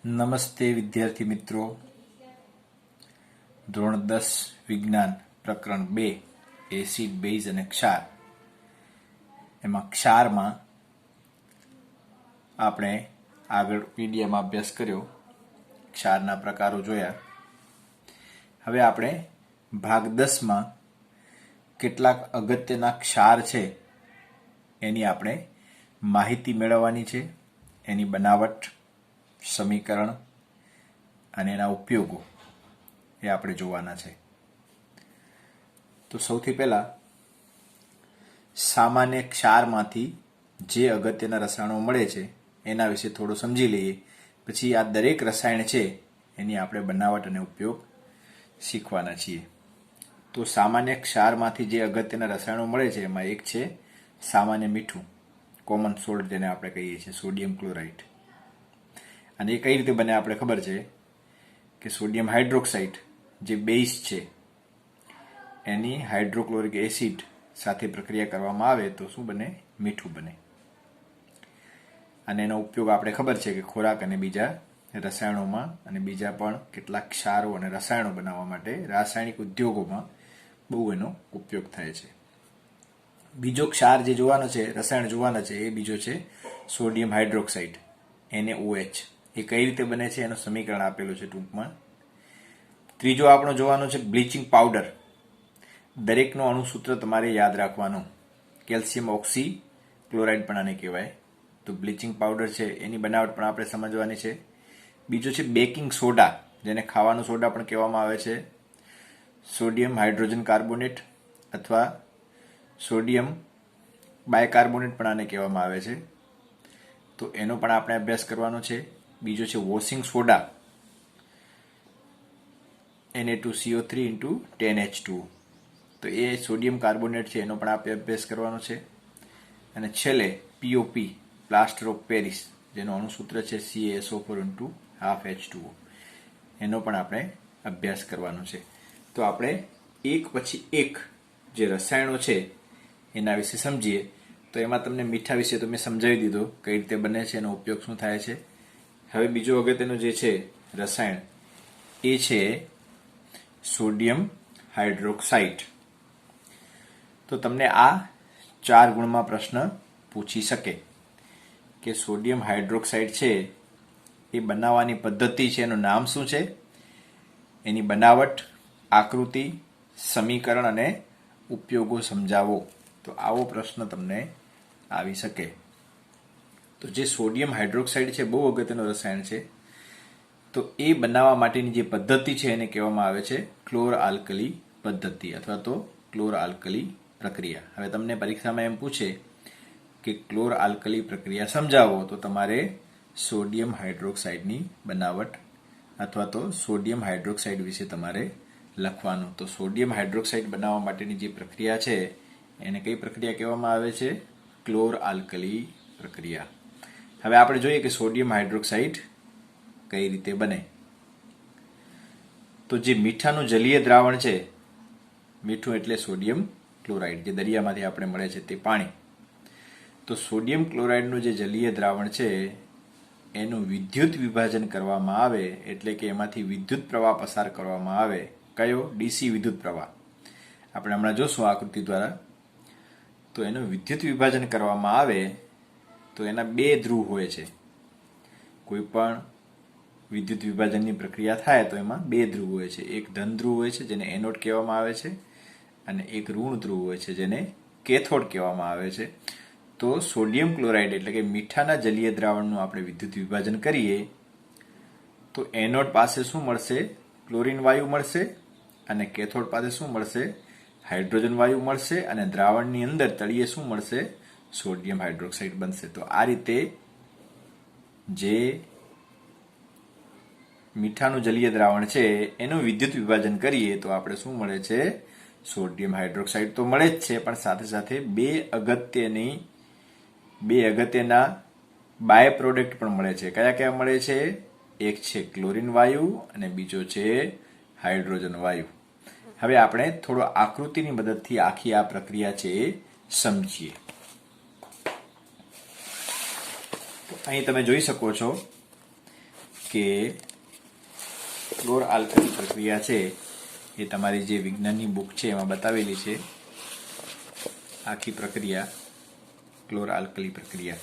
નમસ્તે વિદ્યાર્થી મિત્રો. ધોરણ 10 વિજ્ઞાન પ્રકરણ 2 એસિડ બેઝ અને ક્ષાર. એમાં ક્ષારમાં આપણે આગળ પીડીએમાં અભ્યાસ કર્યો, ક્ષારના પ્રકારો જોયા. હવે આપણે ભાગ 10માં કેટલાક અગત્યના ક્ષાર છે એની આપણે માહિતી મેળવવાની છે, એની બનાવટ, સમીકરણ અને એના ઉપયોગો એ આપણે જોવાના છે. તો સૌથી પહેલા સામાન્ય ક્ષારમાંથી જે અગત્યના રસાયણો મળે છે એના વિશે થોડું સમજી લઈએ, પછી આ દરેક રસાયણ છે એની આપણે બનાવટ અને ઉપયોગ શીખવાના છીએ. તો સામાન્ય ક્ષારમાંથી જે અગત્યના રસાયણો મળે છે એમાં એક છે સામાન્ય મીઠું, કોમન સોલ્ટ જેને આપણે કહીએ છીએ, સોડિયમ ક્લોરાઇડ. અને એ કઈ રીતે બને આપણે ખબર છે કે સોડિયમ હાઇડ્રોક્સાઇડ જે બેઝ છે એની હાઇડ્રોક્લોરિક એસિડ સાથે પ્રક્રિયા કરવામાં આવે તો શું બને? મીઠું બને. અને એનો ઉપયોગ આપણે ખબર છે કે ખોરાક અને બીજા રસાયણોમાં અને બીજા પણ કેટલાક ક્ષારો અને રસાયણો બનાવવા માટે રાસાયણિક ઉદ્યોગોમાં બહુ એનો ઉપયોગ થાય છે. બીજો ક્ષાર જે જોવાનો છે, રસાયણ જોવાના છે, એ બીજો છે સોડિયમ હાઇડ્રોક્સાઇડ, NaOH. એ કઈ રીતે બને છે એનું સમીકરણ આપેલું છે ટૂંકમાં. ત્રીજો આપણો જોવાનો છે બ્લીચિંગ પાવડર. દરેકનો અણુસૂત્ર તમારે યાદ રાખવાનું. કેલ્શિયમ ઓક્સી ક્લોરાઇડ પણ આને કહેવાય. તો બ્લીચિંગ પાવડર છે એની બનાવટ પણ આપણે સમજવાની છે. બીજો છે બેકિંગ સોડા, જેને ખાવાનો સોડા પણ કહેવામાં આવે છે. સોડિયમ હાઇડ્રોજન કાર્બોનેટ અથવા સોડિયમ બાયકાર્બોનેટ પણ આને કહેવામાં આવે છે. તો એનો પણ આપણે અભ્યાસ કરવાનો છે. બીજો છે વોશિંગ સોડા, Na2CO3 × 10H2. તો એ સોડિયમ કાર્બોનેટ છે, એનો પણ આપણે અભ્યાસ કરવાનો છે. અને છેલ્લે POP, પ્લાસ્ટર ઓફ પેરિસ, જેનો અણુસૂત્ર છે CaSO4 × ½ H2O. એનો પણ આપણે અભ્યાસ કરવાનો છે. તો આપણે એક પછી એક જે રસાયણો છે એના વિશે સમજીએ. તો એમાં તમને મીઠા વિશે તો મેં સમજાવી દીધો, કઈ રીતે બને છે, એનો ઉપયોગ શું થાય છે. હવે બીજો અગત્યનો જે છે રસાયણ એ છે સોડિયમ હાઇડ્રોક્સાઇડ. તો તમને આ 4 ગુણમાં પ્રશ્ન પૂછી શકે કે સોડિયમ હાઇડ્રોક્સાઇડ છે એ બનાવવાની પદ્ધતિ છે, એનું નામ શું છે, એની બનાવટ, આકૃતિ, સમીકરણ અને ઉપયોગો સમજાવો. તો આવો પ્રશ્ન તમને આવી શકે. તો જે સોડિયમ હાઇડ્રોક્સાઇડ છે બહુ અગત્યનું રસાયણ છે. તો એ બનાવવા માટેની જે પદ્ધતિ છે એને કહેવામાં આવે છે ક્લોર આલ્કલી પદ્ધતિ અથવા તો ક્લોર આલ્કલી પ્રક્રિયા. હવે તમને પરીક્ષામાં એમ પૂછે કે ક્લોર આલ્કલી પ્રક્રિયા સમજાવો, તો તમારે સોડિયમ હાઇડ્રોક્સાઇડની બનાવટ અથવા તો સોડિયમ હાઇડ્રોક્સાઇડ વિશે તમારે લખવાનું. તો સોડિયમ હાઇડ્રોક્સાઇડ બનાવવા માટેની જે પ્રક્રિયા છે એને કઈ પ્રક્રિયા કહેવામાં આવે છે? ક્લોર આલ્કલી પ્રક્રિયા. હવે આપણે જોઈએ કે સોડિયમ હાઇડ્રોક્સાઇડ કઈ રીતે બને. તો જે મીઠાનું જલીય દ્રાવણ છે, મીઠું એટલે સોડિયમ ક્લોરાઇડ, જે દરિયામાંથી આપણે મળે છે તે પાણી. તો સોડિયમ ક્લોરાઇડનું જે જલીય દ્રાવણ છે એનું વિદ્યુત વિભાજન કરવામાં આવે, એટલે કે એમાંથી વિદ્યુત પ્રવાહ પસાર કરવામાં આવે. કયો? DC વિદ્યુત પ્રવાહ. આપણે હમણાં જોશું આકૃતિ દ્વારા. તો એનું વિદ્યુત વિભાજન કરવામાં આવે તો એના 2 ધ્રુવ હોય છે. કોઈ પણ વિદ્યુત વિભાજનની પ્રક્રિયા થાય તો એમાં 2 ધ્રુવ હોય છે. એક ધન ધ્રુવ હોય છે જેને એનોડ કહેવામાં આવે છે, અને એક ઋણ ધ્રુવ હોય છે જેને કેથોડ કહેવામાં આવે છે. તો સોડિયમ ક્લોરાઇડ એટલે કે મીઠાના જલીય દ્રાવણનું આપણે વિદ્યુત વિભાજન કરીએ તો એનોડ પાસે શું મળશે? ક્લોરીન વાયુ મળશે. અને કેથોડ પાસે શું મળશે? હાઇડ્રોજન વાયુ મળશે. અને દ્રાવણની અંદર તળિયે શું મળશે? સોડિયમ હાઇડ્રોક્સાઇડ બનશે. તો આ રીતે જે મીઠાનું જલીય દ્રાવણ છે એનું વિદ્યુત વિભાજન કરીએ તો આપણે શું મળે છે? સોડિયમ હાઇડ્રોક્સાઇડ તો મળે જ છે, પણ સાથે સાથે બે અગત્યના બાય પ્રોડક્ટ પણ મળે છે. કયા કયા મળે છે? એક છે ક્લોરીન વાયુ અને બીજો છે હાઇડ્રોજન વાયુ. હવે આપણે થોડો આકૃતિની મદદથી આખી આ પ્રક્રિયા છે એ સમજીએ. અહીં તમે જોઈ શકો છો કે ક્લોર આલ્કલી પ્રક્રિયા છે એ તમારી જે વિજ્ઞાનની બુક છે એમાં બતાવેલી છે આખી પ્રક્રિયા ક્લોર આલ્કલી પ્રક્રિયા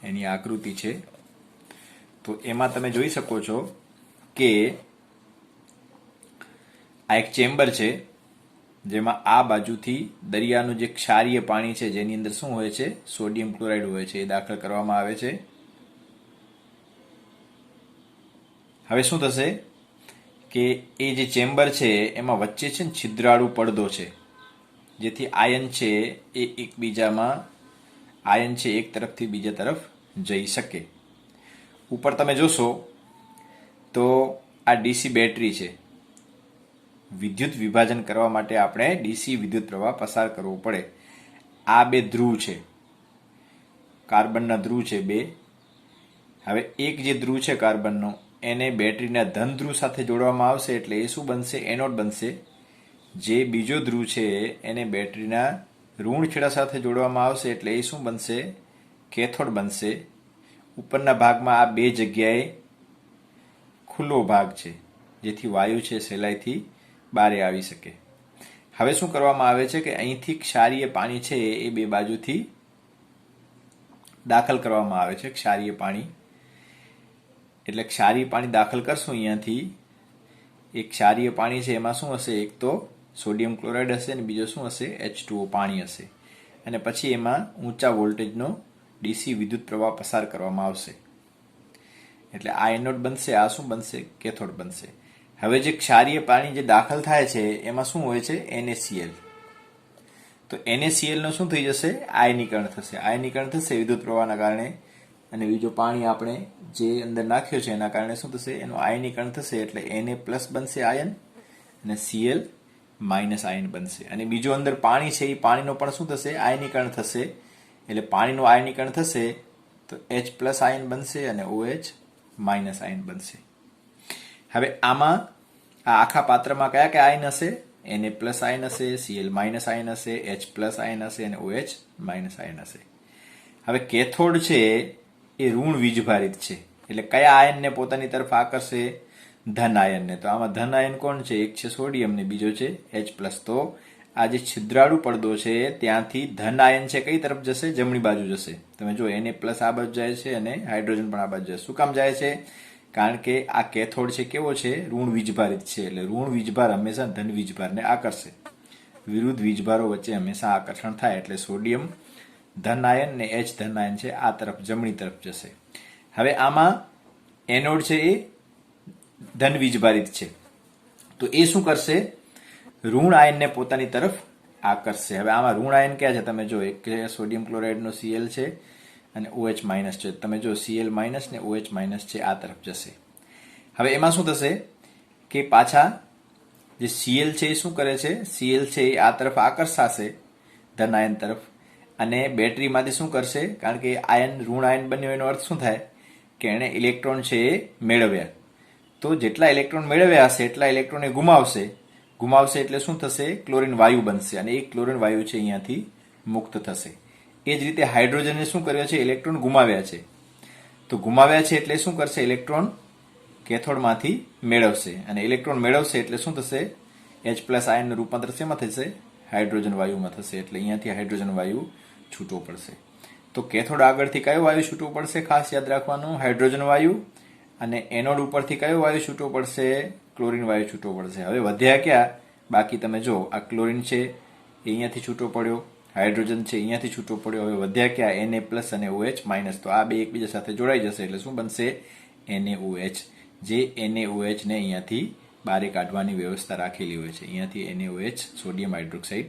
એની આકૃતિ છે. તો એમાં તમે જોઈ શકો છો કે આ એક ચેમ્બર છે જેમાં આ બાજુથી દરિયાનું જે ક્ષારીય પાણી છે જેની અંદર શું હોય છે, સોડિયમ ક્લોરાઇડ હોય છે, એ દાખલ કરવામાં આવે છે. હવે શું થશે કે એ જે ચેમ્બર છે એમાં વચ્ચે છે ને છિદ્રાળુ પડદો છે, જેથી આયન છે એ એકબીજામાં આયન છે એક તરફથી બીજા તરફ જઈ શકે. ઉપર તમે જોશો તો આ ડીસી બેટરી છે. વિદ્યુત વિભાજન કરવા માટે આપણે ડીસી વિદ્યુત પ્રવાહ પસાર કરવો પડે. આ બે ધ્રુવ છે, કાર્બનના ધ્રુવ છે બે. હવે એક જે ધ્રુવ છે કાર્બનનો એને બેટરીના ધન ધ્રુવ સાથે જોડવામાં આવશે એટલે એ શું બનશે, એનોડ બનશે. જે બીજો ધ્રુવ છે એને બેટરીના ઋણ છેડા સાથે જોડવામાં આવશે એટલે એ શું બનશે, કેથોડ બનશે. ઉપરના ભાગમાં આ બે જગ્યાએ ખુલ્લો ભાગ છે જેથી વાયુ છે સહેલાઈથી બહાર આવી શકે. હવે શું કરવામાં આવે છે કે અહીંથી ક્ષારીય પાણી છે એ બે બાજુથી દાખલ કરવામાં આવે છે. ક્ષારીય પાણી એટલે ક્ષારીય પાણી દાખલ કરશું અહીંયાથી. એક ક્ષારીય પાણી છે એમાં શું હશે, એક તો સોડિયમ ક્લોરાઇડ હશે અને બીજો શું હશે, H2O પાણી હશે. અને પછી એમાં ઊંચા વોલ્ટેજનો ડીસી વિદ્યુત પ્રવાહ પસાર કરવામાં આવશે એટલે આ એનોડ બનશે, આ શું બનશે, કેથોડ બનશે. હવે જે ક્ષારીય પાણી જે દાખલ થાય છે એમાં શું હોય છે, NaCl. તો NaCl નો શું થઈ જશે, આયનીકરણ થશે. આયનીકરણ થશે વિદ્યુત પ્રવાહના કારણે અને બીજું પાણી આપણે જે અંદર નાખ્યું છે એના કારણે શું થશે, એનું આયનીકરણ થશે એટલે Na+ બનશે આયન અને Cl- આયન બનશે. અને બીજું અંદર પાણી છે એ પાણીનો પણ શું થશે, આયનીકરણ થશે. એટલે પાણીનું આયનીકરણ થશે તો H+ આયન બનશે અને OH- આયન બનશે. હવે આમાં આ આખા પાત્રમાં કયા કયા આયન હશે, Na+ આયન હશે, Cl- આયન હશે, H+ આયન હશે અને OH- આયન હશે. હવે કેથોડ છે એ ઋણ વીજભારિત છે એટલે કયા આયનને પોતાની તરફ આકર્ષે, ધન આયનને. તો આમાં ધન આયન કોણ છે, એક છે સોડિયમ ને બીજો છે H+. તો આ જે છિદ્રાળુ પડદો છે ત્યાંથી ધન આયન છે કઈ તરફ જશે, જમણી બાજુ જશે. તમે જો Na+ આ બાજુ જાય છે અને હાઇડ્રોજન પણ આ બાજુ જાય. શું કામ જાય છે, કારણ કે આ કેથોડ છે કેવો છે, ઋણ વીજભારિત છે એટલે ઋણ વીજભાર હંમેશા ધન વીજભારને આકર્ષે. વિરુદ્ધ વીજભારો વચ્ચે હંમેશા આકર્ષણ થાય એટલે સોડિયમ ધન આયન ને H ધન આયન છે આ તરફ જમણી તરફ જશે. હવે આમાં એનોડ છે એ ધન વીજભારિત છે તો એ શું કરશે, ઋણ આયનને પોતાની તરફ આકર્ષશે. હવે આમાં ઋણ આયન ક્યાં છે, તમે જો એક સોડિયમ ક્લોરાઇડનો Cl છે અને OH- છે. તમે જો Cl- ને OH- છે આ તરફ જશે. હવે એમાં શું થશે કે પાછા જે Cl છે એ શું કરે છે, Cl છે એ આ તરફ આકર્ષાશે ધન આયન તરફ અને બેટરીમાંથી શું કરશે, કારણ કે આયન ઋણ આયન બન્યો એનો અર્થ શું થાય કે એણે ઇલેક્ટ્રોન છે એ મેળવ્યા. તો જેટલા ઇલેક્ટ્રોન મેળવ્યા હશે એટલા ઇલેક્ટ્રોન એ ગુમાવશે એટલે શું થશે, ક્લોરીન વાયુ બનશે અને એ ક્લોરીન વાયુ છે અહીંયાથી મુક્ત થશે. એ જ રીતે હાઇડ્રોજને શું કર્યો છે, ઇલેક્ટ્રોન ગુમાવ્યા છે. તો ગુમાવ્યા છે એટલે શું કરશે, ઇલેક્ટ્રોન કેથોડમાંથી મેળવશે અને ઇલેક્ટ્રોન મેળવશે એટલે શું થશે, H+ આયનનું રૂપાંતર શેમાં થશે, હાઇડ્રોજન વાયુમાં થશે એટલે અહીંયાથી હાઇડ્રોજન વાયુ છૂટવો પડશે. તો કેથોડ આગળથી કયો વાયુ છૂટવો પડશે, ખાસ યાદ રાખવાનું, હાઇડ્રોજન વાયુ. અને એનોડ ઉપરથી કયો વાયુ છૂટવો પડશે, ક્લોરીન વાયુ છૂટવો પડશે. હવે વધ્યા ક્યાં, બાકી તમે જો આ ક્લોરીન છે એ અહીંયાથી છૂટો પડ્યો, હાઇડ્રોજન છે અહીંયાથી છૂટો પડ્યો. હવે વધ્યા ક્યાં, Na+ અને OH-. તો આ બે એકબીજા સાથે જોડાઈ જશે એટલે શું બનશે, NaOH. જે NaOH ને અહીંયાથી બારે કાઢવાની વ્યવસ્થા રાખેલી હોય છે. અહીંયાથી NaOH સોડિયમ હાઇડ્રોક્સાઇડ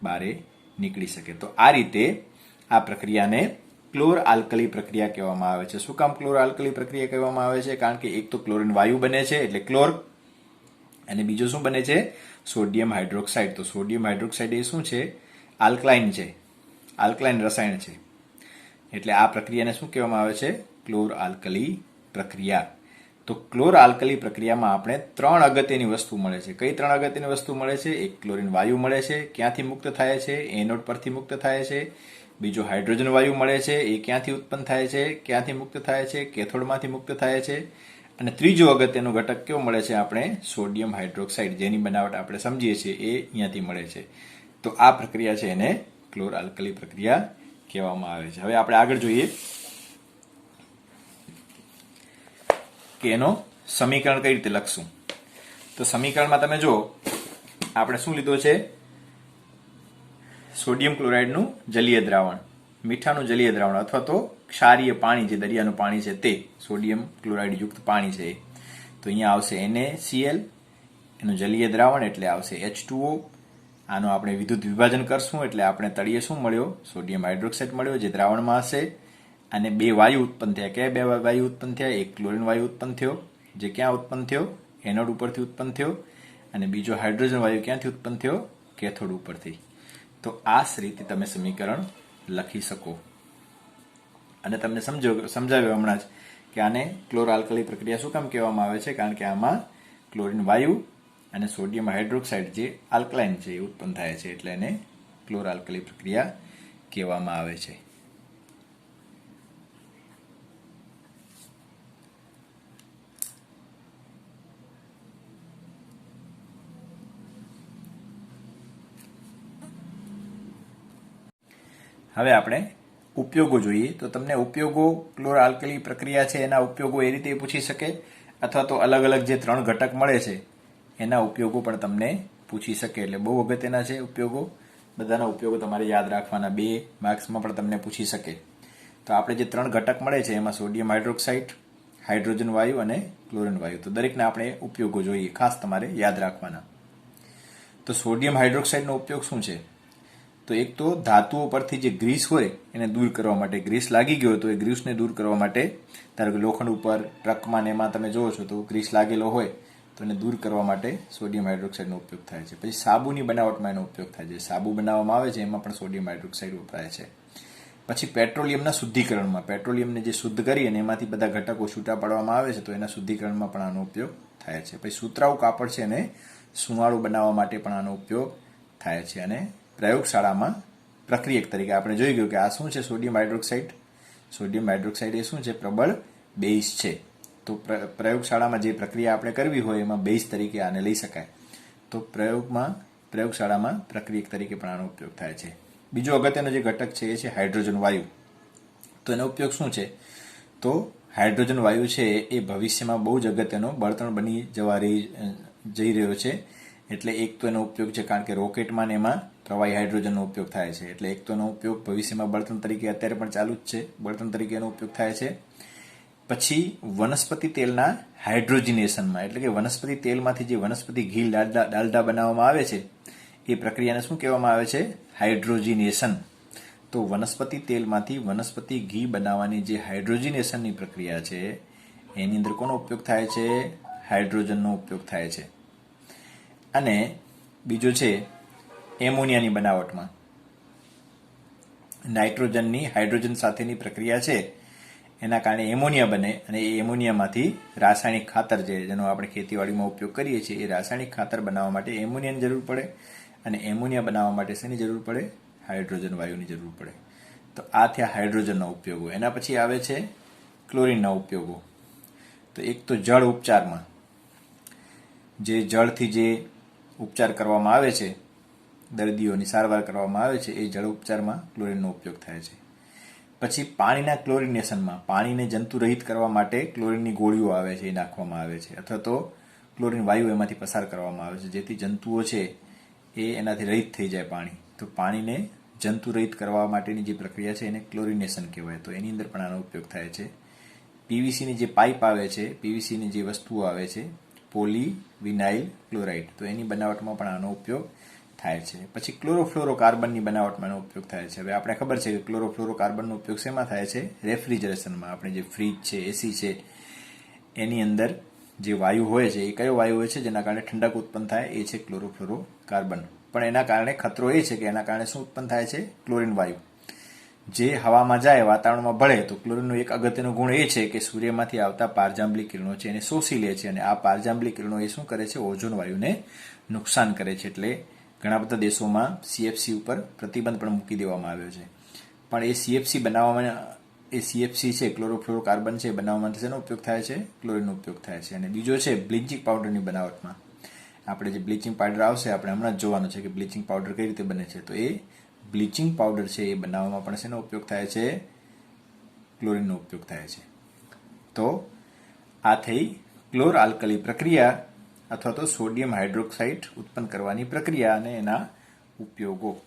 બારે નીકળી શકે. તો આ રીતે આ પ્રક્રિયાને ક્લોર આલ્કલી પ્રક્રિયા કહેવામાં આવે છે. શું કામ ક્લોર આલ્કલી પ્રક્રિયા કહેવામાં આવે છે, કારણ કે એક તો ક્લોરીન વાયુ બને છે એટલે ક્લોર અને બીજું શું બને છે, સોડિયમ હાઇડ્રોક્સાઇડ. તો સોડિયમ હાઇડ્રોક્સાઇડ એ શું છે, આલ્કલાઇન છે, આલ્કલાઇન રસાયણ છે એટલે આ પ્રક્રિયાને શું કહેવામાં આવે છે, ક્લોર આલ્કલી પ્રક્રિયા. તો ક્લોર આલ્કલી પ્રક્રિયામાં આપણે 3 અગત્યની વસ્તુ મળે છે. કઈ 3 અગત્યની વસ્તુ મળે છે, એક ક્લોરીન વાયુ મળે છે, ક્યાંથી મુક્ત થાય છે, એનોડ પરથી મુક્ત થાય છે. બીજો હાઇડ્રોજન વાયુ મળે છે, એ ક્યાંથી ઉત્પન્ન થાય છે, ક્યાંથી મુક્ત થાય છે, કેથોડમાંથી મુક્ત થાય છે. અને ત્રીજો અગત્યનો ઘટક કેવો મળે છે આપણે સોડિયમ હાઇડ્રોક્સાઇડ, જેની બનાવટ આપણે સમજીએ છીએ એ અહીંયાથી મળે છે. તો આ પ્રક્રિયા છે એને ક્લોર આલ્કલી પ્રક્રિયા કહેવામાં આવે છે. હવે આપણે આગળ જોઈએ કે એનો સમીકરણ કઈ રીતે લખશું. તો સમીકરણમાં તમે જો આપણે શું લીધો છે, સોડિયમ ક્લોરાઇડનું જલીય દ્રાવણ, મીઠાનું જલીય દ્રાવણ અથવા તો ક્ષારીય પાણી, જે દરિયાનું પાણી છે તે સોડિયમ ક્લોરાઇડ યુક્ત પાણી છે. તો અહીંયા આવશે NaCl, એનું જલીય દ્રાવણ એટલે આવશે H2O. આનું આપણે વિદ્યુત વિભાજન કરશું એટલે આપણે તળિયે શું મળ્યો, સોડિયમ હાઇડ્રોક્સાઇડ મળ્યો, જે દ્રાવણમાં હશે. અને બે વાયુ ઉત્પન્ન થયા. કયા બે વાયુ ઉત્પન્ન થયા? એક ક્લોરીન વાયુ ઉત્પન્ન થયો, જે ક્યાં ઉત્પન્ન થયો? એનોડ ઉપરથી ઉત્પન્ન થયો. અને બીજો હાઇડ્રોજન વાયુ ક્યાંથી ઉત્પન્ન થયો? કેથોડ ઉપરથી. તો આ રીતે તમે સમીકરણ લખી શકો. અને તમને સમજાવ્યું હમણાં જ કે આને ક્લોર આલ્કલી પ્રક્રિયા શું કામ કહેવામાં આવે છે, કારણ કે આમાં ક્લોરીન વાયુ અને સોડિયમ હાઇડ્રોક્સાઇડ જે આલ્કલાઇન છે એ ઉત્પન્ન થાય છે, એટલે એને ક્લોર આલ્કલી પ્રક્રિયા કહેવામાં આવે છે. હવે આપણે ઉપયોગો જોઈએ. તો તમને ઉપયોગો ક્લોર આલ્કલી પ્રક્રિયા છે એના ઉપયોગો એ રીતે પૂછી શકે, અથવા તો અલગ અલગ જે 3 ઘટક મળે છે એના ઉપયોગો પણ તમને પૂછી શકે. એટલે બહુ અગત્યના છે ઉપયોગો. બધાના ઉપયોગો તમારે યાદ રાખવાના. 2 માર્ક્સમાં પણ તમને પૂછી શકે. તો આપણે જે 3 ઘટક મળે છે એમાં સોડિયમ હાઇડ્રોક્સાઇડ, હાઇડ્રોજન વાયુ અને ક્લોરીન વાયુ. તો દરેકના આપણે ઉપયોગો જોઈએ, ખાસ તમારે યાદ રાખવાના. તો સોડિયમ હાઇડ્રોક્સાઇડનો ઉપયોગ શું છે? તો એક તો ધાતુઓ પરથી જે ગ્રીસ હોય એને દૂર કરવા માટે, ગ્રીસ લાગી ગયો તો એ ગ્રીસને દૂર કરવા માટે, ધારો કે લોખંડ ઉપર, ટ્રકમાં ને એમાં તમે જોવો છો તો ગ્રીસ લાગેલો હોય તો એને દૂર કરવા માટે સોડિયમ હાઇડ્રોક્સાઇડનો ઉપયોગ થાય છે. પછી સાબુની બનાવટમાં એનો ઉપયોગ થાય છે. સાબુ બનાવવામાં આવે છે એમાં પણ સોડિયમ હાઇડ્રોક્સાઇડ વપરાય છે. પછી પેટ્રોલિયમના શુદ્ધિકરણમાં, પેટ્રોલિયમને જે શુદ્ધ કરી અને એમાંથી બધા ઘટકો છૂટા પાડવામાં આવે છે તો એના શુદ્ધિકરણમાં પણ આનો ઉપયોગ થાય છે. પછી સુતરાઉ કાપડ છે એને સુંવાળું બનાવવા માટે પણ આનો ઉપયોગ થાય છે. અને પ્રયોગશાળામાં પ્રક્રિયક તરીકે આપણે જોઈ ગયું કે આ શું છે, સોડિયમ હાઇડ્રોક્સાઇડ. સોડિયમ હાઇડ્રોક્સાઇડ એ શું છે? પ્રબળ બેઝ છે. તો પ્રયોગશાળામાં જે પ્રક્રિયા આપણે કરવી હોય એમાં બેઝ તરીકે આને લઈ શકાય. તો પ્રયોગશાળામાં પ્રક્રિયક તરીકે પણ આનો ઉપયોગ થાય છે. બીજો અગત્યનો જે ઘટક છે એ છે હાઇડ્રોજન વાયુ. તો એનો ઉપયોગ શું છે? તો હાઇડ્રોજન વાયુ છે એ ભવિષ્યમાં બહુ જ અગત્યનો બળતણ બની જઈ રહ્યો છે. એટલે એક તો એનો ઉપયોગ છે, કારણ કે રોકેટમાં ને એમાં પ્રવાહી હાઇડ્રોજનનો ઉપયોગ થાય છે. એટલે એક તો એનો ઉપયોગ ભવિષ્યમાં બળતણ તરીકે અત્યારે પણ ચાલુ જ છે, બળતણ તરીકે એનો ઉપયોગ થાય છે. પછી વનસ્પતિ તેલના હાઇડ્રોજિનેશનમાં, એટલે કે વનસ્પતિ તેલમાંથી જે વનસ્પતિ ઘી, ડાલડા બનાવવામાં આવે છે એ પ્રક્રિયાને શું કહેવામાં આવે છે? હાઇડ્રોજિનેશન. તો વનસ્પતિ તેલમાંથી વનસ્પતિ ઘી બનાવવાની જે હાઇડ્રોજિનેશનની પ્રક્રિયા છે એની અંદર કોનો ઉપયોગ થાય છે? હાઇડ્રોજનનો ઉપયોગ થાય છે. અને બીજો છે એમોનિયાની બનાવટમાં નાઇટ્રોજનની હાઇડ્રોજન સાથેની પ્રક્રિયા છે, એના કારણે એમોનિયા બને. અને એ એમોનિયામાંથી રાસાયણિક ખાતર છે જેનો આપણે ખેતીવાડીમાં ઉપયોગ કરીએ છીએ, એ રાસાયણિક ખાતર બનાવવા માટે એમોનિયાની જરૂર પડે. અને એમોનિયા બનાવવા માટે શેની જરૂર પડે? હાઇડ્રોજન વાયુની જરૂર પડે. તો આ થયા હાઇડ્રોજનના ઉપયોગો. એના પછી આવે છે ક્લોરીનના ઉપયોગો. તો એક તો જળ ઉપચારમાં, જે જળથી જે ઉપચાર કરવામાં આવે છે, દર્દીઓની સારવાર કરવામાં આવે છે, એ જળ ઉપચારમાં ક્લોરીનનો ઉપયોગ થાય છે. પછી પાણીના ક્લોરિનેશનમાં, પાણીને જંતુરહિત કરવા માટે ક્લોરીનની ગોળીઓ આવે છે એ નાખવામાં આવે છે, અથવા તો ક્લોરીન વાયુ એમાંથી પસાર કરવામાં આવે છે જેથી જંતુઓ છે એ એનાથી રહિત થઈ જાય પાણી. તો પાણીને જંતુરહિત કરવા માટેની જે પ્રક્રિયા છે એને ક્લોરિનેશન કહેવાય. તો એની અંદર પણ આનો ઉપયોગ થાય છે. પીવીસીની જે પાઇપ આવે છે, પીવીસીની જે વસ્તુઓ આવે છે, પોલીવિનાઇલ ક્લોરાઇડ, તો એની બનાવટમાં પણ આનો ઉપયોગ થાય છે. પછી ક્લોરોફ્લોરોકાર્બનની બનાવટમાં એનો ઉપયોગ થાય છે. હવે આપણે ખબર છે કે ક્લોરોફ્લોરોકાર્બનનો ઉપયોગ શેમાં થાય છે? રેફ્રિજરેશનમાં. આપણે જે ફ્રીજ છે, એસી છે, એની અંદર જે વાયુ હોય છે એ કયો વાયુ હોય છે જેના કારણે ઠંડક ઉત્પન્ન થાય? એ છે ક્લોરોફ્લોરોકાર્બન. પણ એના કારણે ખતરો એ છે કે એના કારણે શું ઉત્પન્ન થાય છે? ક્લોરીન વાયુ. જે હવામાં જાય, વાતાવરણમાં ભળે, તો ક્લોરીનનો એક અગત્યનો ગુણ એ છે કે સૂર્યમાંથી આવતા પારજાંબલી કિરણો છે એને શોષી લે છે. અને આ પારજાંબલી કિરણો એ શું કરે છે? ઓઝોન વાયુને નુકસાન કરે છે. એટલે ઘણા બધા દેશોમાં CFC ઉપર પ્રતિબંધ પણ મૂકી દેવામાં આવ્યો છે. પણ એ CFC બનાવવામાં એ CFC છે, ક્લોરોફ્લોરોકાર્બન છે, બનાવવા માટે શેનો ઉપયોગ થાય છે? ક્લોરીનનો ઉપયોગ થાય છે. અને બીજો છે બ્લીચિંગ પાવડરની બનાવટમાં. આપણે જે બ્લીચિંગ પાવડર આવશે, આપણે હમણાં જ જોવાનું છે કે બ્લીચિંગ પાવડર કઈ રીતે બને છે. તો એ બ્લીચિંગ પાવડર છે એ બનાવવામાં પણ શેનો ઉપયોગ થાય છે? ક્લોરીનનો ઉપયોગ થાય છે. તો આ થઈ ક્લોર આલ્કલી પ્રક્રિયા અથવા તો સોડિયમ હાઇડ્રોક્સાઇડ ઉત્પન્ન કરવાની પ્રક્રિયા અને એના ઉપયોગો.